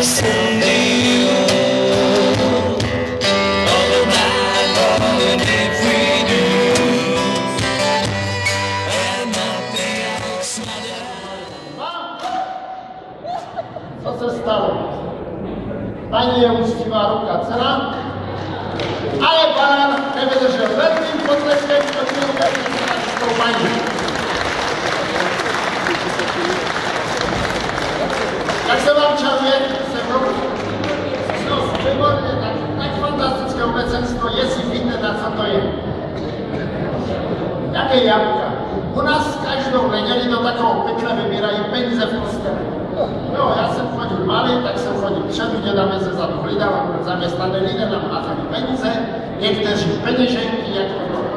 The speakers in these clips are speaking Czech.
Co se stalo? Paní je úctivá ruka cena, ale pán nevydržel velkým potleskem, protože s tou paní. Jak se vám čaruje? No, výborně, tak fantastické obecenstvo, jestli víte, na co to je. Jaké jablka? U nás každou neděli do takovou pytle vybírají peníze v kostele. No, já jsem chodil malý, tak jsem chodil předu, děda se zadu hlídal, zaměstnaný lidé nám házeli peníze, někteří peněženky, jak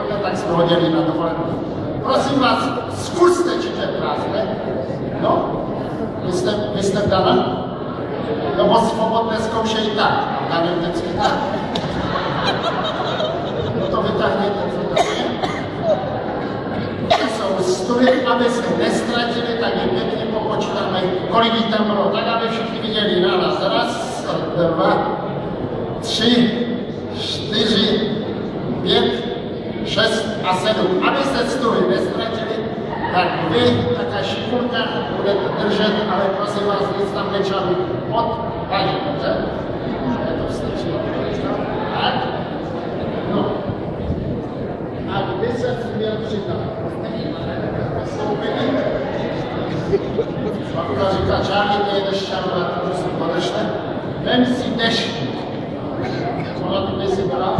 to tak jsme hodili na dovolenou. Prosím vás, zkuste, či to je prázdné. No, vy jste vdana? No, moc svobodné zkoušejí tak, a vdany vždycky tak. No to vytáhněte, co to je. To jsou studie, aby se nestratili, tak je pěkně popočítáme, kolik jich tam bylo, tak aby všichni viděli na nás. Raz, 2, 3, 4, 5, 6 a 7. Aby se studie nestratili, tak vy, taká šikulka, budete držet, ale prosím vás, nic tam nečaví od paní, dobře? Je to vstyčilo. Tak? No. A kdy se měl přidat? Babuka říká, Čárny, nejedeš čarovat, prosím, podržte. Vem si dešky. Ona tu by si byla,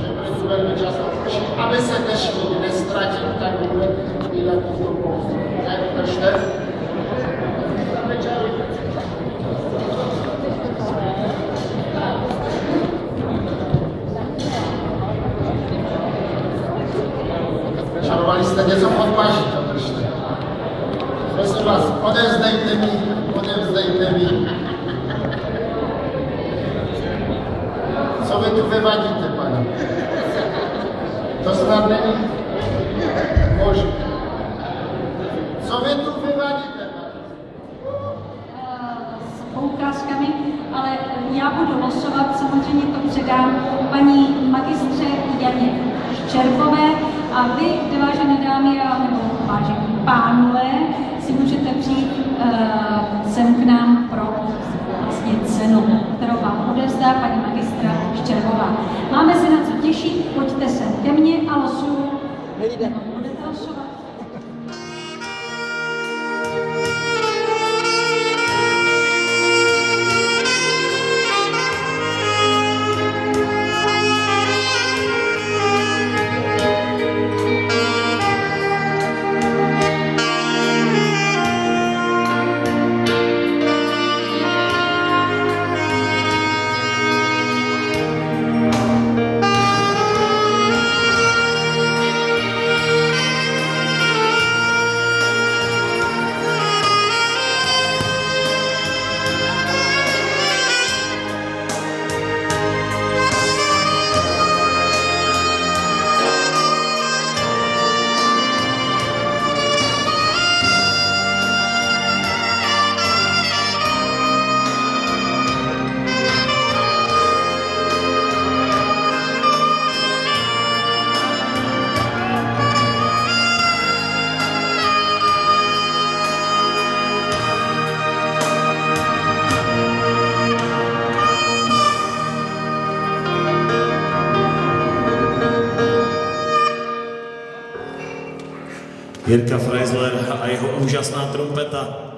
že budu velmi často pršit. Aby se dešky nestratil, tak bude vydat tu pouze. Tak, držte. Čarovali jste něco pod paží, to držte. Prosím vás, odevzdejte mi. Co vy tu vyvadíte, paní? To snad není možné. Co vy tu vyvadíte, paní? S poukázkami, ale já budu losovat, samozřejmě to předám paní magistře Janě Ščerkové a vy, vážené dámy a nebo vážení pánové, si můžete přijít sem k nám pro vlastně cenu, kterou vám odevzdá paní magistra Ščerková. Máme se na co těšit, pojďte sem ke mně a losuju. Budete losovat? Jirka Freisler a jeho úžasná trumpeta.